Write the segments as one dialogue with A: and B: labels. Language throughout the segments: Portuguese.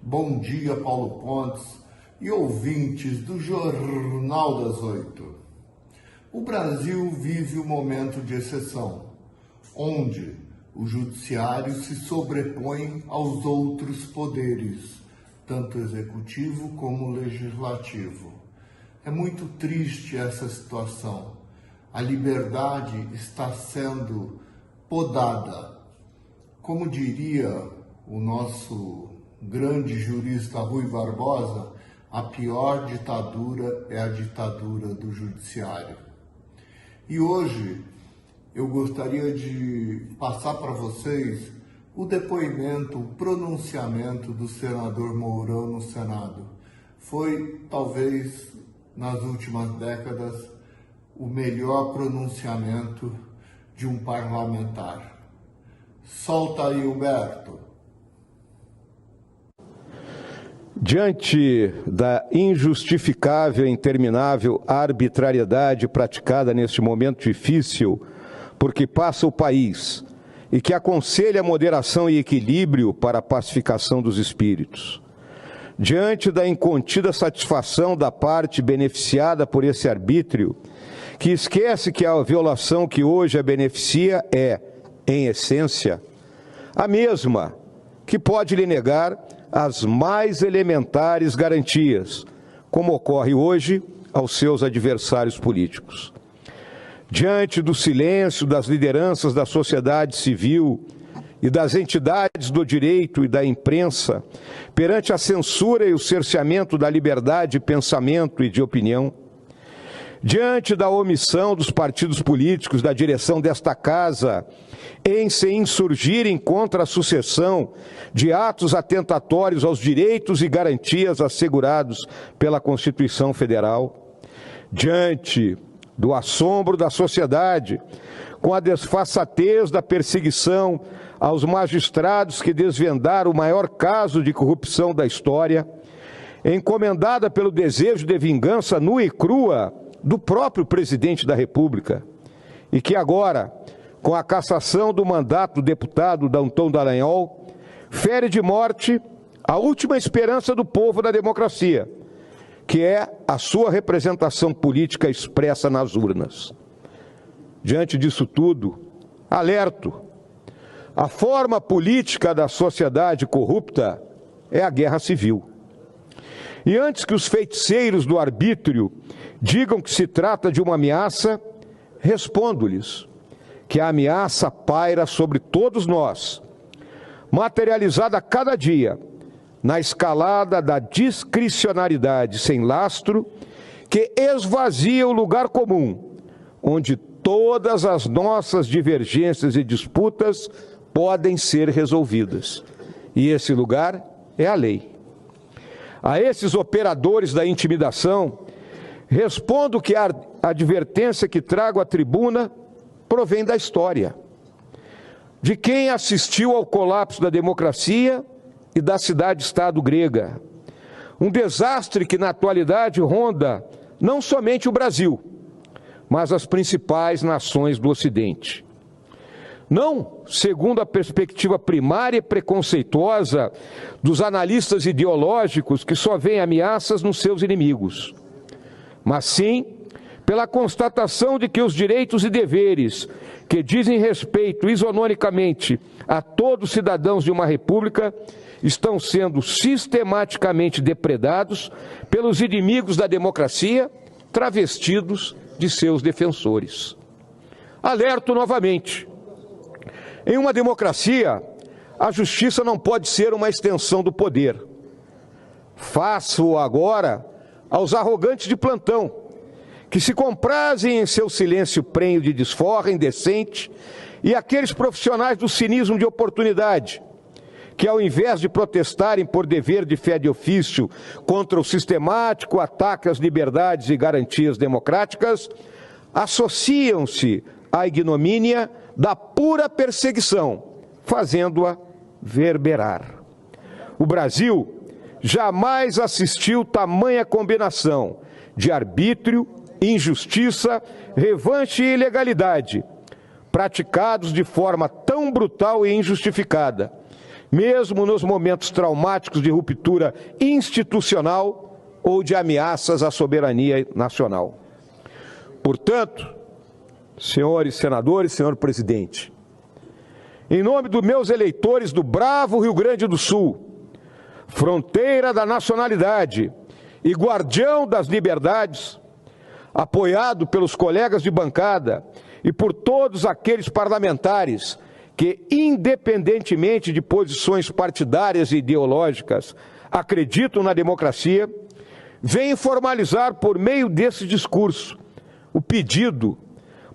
A: Bom dia, Paulo Pontes e ouvintes do Jornal das 8. O Brasil vive um momento de exceção, onde o judiciário se sobrepõe aos outros poderes, tanto executivo como legislativo. É muito triste essa situação. A liberdade está sendo podada. Como diria o nosso grande jurista Rui Barbosa, a pior ditadura é a ditadura do judiciário. E hoje eu gostaria de passar para vocês o depoimento, o pronunciamento do senador Mourão no Senado. Foi, talvez, nas últimas décadas, o melhor pronunciamento de um parlamentar. Solta aí, Humberto.
B: Diante da injustificável e interminável arbitrariedade praticada neste momento difícil por que passa o país e que aconselha moderação e equilíbrio para a pacificação dos espíritos, diante da incontida satisfação da parte beneficiada por esse arbítrio, que esquece que a violação que hoje a beneficia é, em essência, a mesma que pode lhe negar as mais elementares garantias, como ocorre hoje aos seus adversários políticos. Diante do silêncio das lideranças da sociedade civil e das entidades do direito e da imprensa, perante a censura e o cerceamento da liberdade de pensamento e de opinião, diante da omissão dos partidos políticos da direção desta casa em se insurgirem contra a sucessão de atos atentatórios aos direitos e garantias assegurados pela Constituição Federal, diante do assombro da sociedade com a desfaçatez da perseguição aos magistrados que desvendaram o maior caso de corrupção da história, encomendada pelo desejo de vingança nua e crua do próprio presidente da República, e que agora, com a cassação do mandato do deputado Danton Dallagnol, fere de morte a última esperança do povo da democracia, que é a sua representação política expressa nas urnas. Diante disso tudo, alerto: a forma política da sociedade corrupta é a guerra civil. E antes que os feiticeiros do arbítrio digam que se trata de uma ameaça, respondo-lhes que a ameaça paira sobre todos nós, materializada a cada dia na escalada da discricionariedade sem lastro que esvazia o lugar comum, onde todas as nossas divergências e disputas podem ser resolvidas. E esse lugar é a lei. A esses operadores da intimidação, respondo que a advertência que trago à tribuna provém da história, de quem assistiu ao colapso da democracia e da cidade-estado grega. Um desastre que na atualidade ronda não somente o Brasil, mas as principais nações do Ocidente. Não segundo a perspectiva primária e preconceituosa dos analistas ideológicos que só veem ameaças nos seus inimigos, mas sim pela constatação de que os direitos e deveres que dizem respeito isonomicamente a todos os cidadãos de uma república estão sendo sistematicamente depredados pelos inimigos da democracia, travestidos de seus defensores. Alerto novamente: em uma democracia, a justiça não pode ser uma extensão do poder. Faço agora aos arrogantes de plantão, que se comprazem em seu silêncio prenho de desforra indecente, e aqueles profissionais do cinismo de oportunidade, que ao invés de protestarem por dever de fé de ofício contra o sistemático ataque às liberdades e garantias democráticas, associam-se à ignomínia da pura perseguição, fazendo-a verberar. O Brasil jamais assistiu tamanha combinação de arbítrio, injustiça, revanche e ilegalidade, praticados de forma tão brutal e injustificada, mesmo nos momentos traumáticos de ruptura institucional ou de ameaças à soberania nacional. Portanto, senhores senadores, senhor presidente, em nome dos meus eleitores do bravo Rio Grande do Sul, fronteira da nacionalidade e guardião das liberdades, apoiado pelos colegas de bancada e por todos aqueles parlamentares que, independentemente de posições partidárias e ideológicas, acreditam na democracia, venho formalizar por meio desse discurso o pedido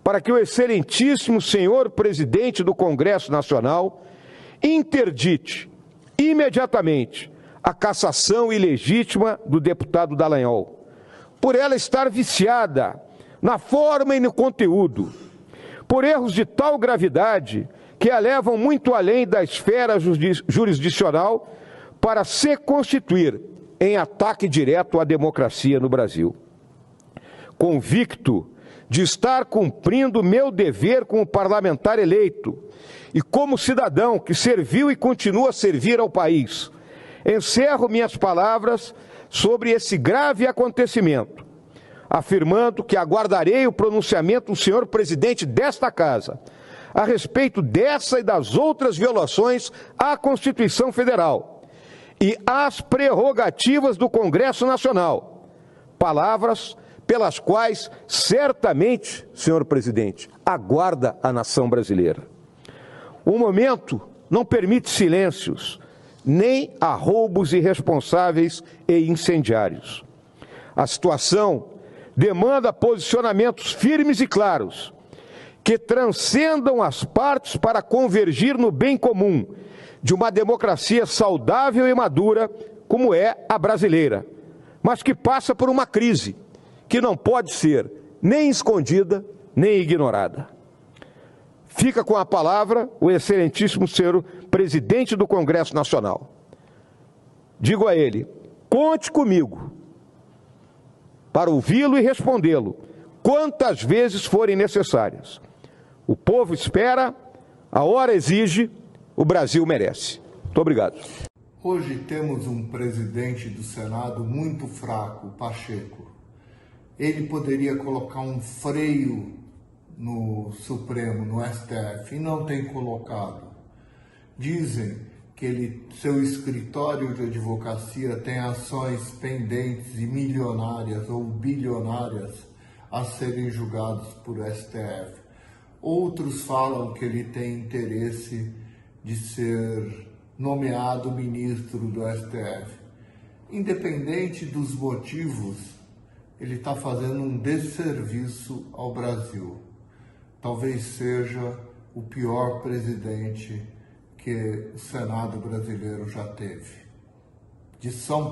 B: para que o excelentíssimo senhor presidente do Congresso Nacional interdite imediatamente a cassação ilegítima do deputado Dallagnol, por ela estar viciada na forma e no conteúdo, por erros de tal gravidade que a levam muito além da esfera jurisdicional para se constituir em ataque direto à democracia no Brasil. Convicto de estar cumprindo meu dever como parlamentar eleito e como cidadão que serviu e continua a servir ao país, encerro minhas palavras sobre esse grave acontecimento, afirmando que aguardarei o pronunciamento do senhor presidente desta Casa a respeito dessa e das outras violações à Constituição Federal e às prerrogativas do Congresso Nacional, palavras pelas quais certamente, senhor presidente, aguarda a nação brasileira. O momento não permite silêncios, nem arroubos irresponsáveis e incendiários. A situação demanda posicionamentos firmes e claros, que transcendam as partes para convergir no bem comum de uma democracia saudável e madura, como é a brasileira, mas que passa por uma crise que não pode ser nem escondida, nem ignorada. Fica com a palavra o excelentíssimo senhor presidente do Congresso Nacional. Digo a ele, conte comigo para ouvi-lo e respondê-lo quantas vezes forem necessárias. O povo espera, a hora exige, o Brasil merece. Muito obrigado.
A: Hoje temos um presidente do Senado muito fraco, Pacheco. Ele poderia colocar um freio no Supremo, no STF, e não tem colocado. Dizem que seu escritório de advocacia tem ações pendentes e milionárias ou bilionárias a serem julgadas por STF. Outros falam que ele tem interesse de ser nomeado ministro do STF. Independente dos motivos, ele está fazendo um desserviço ao Brasil. Talvez seja o pior presidente que o Senado brasileiro já teve. De São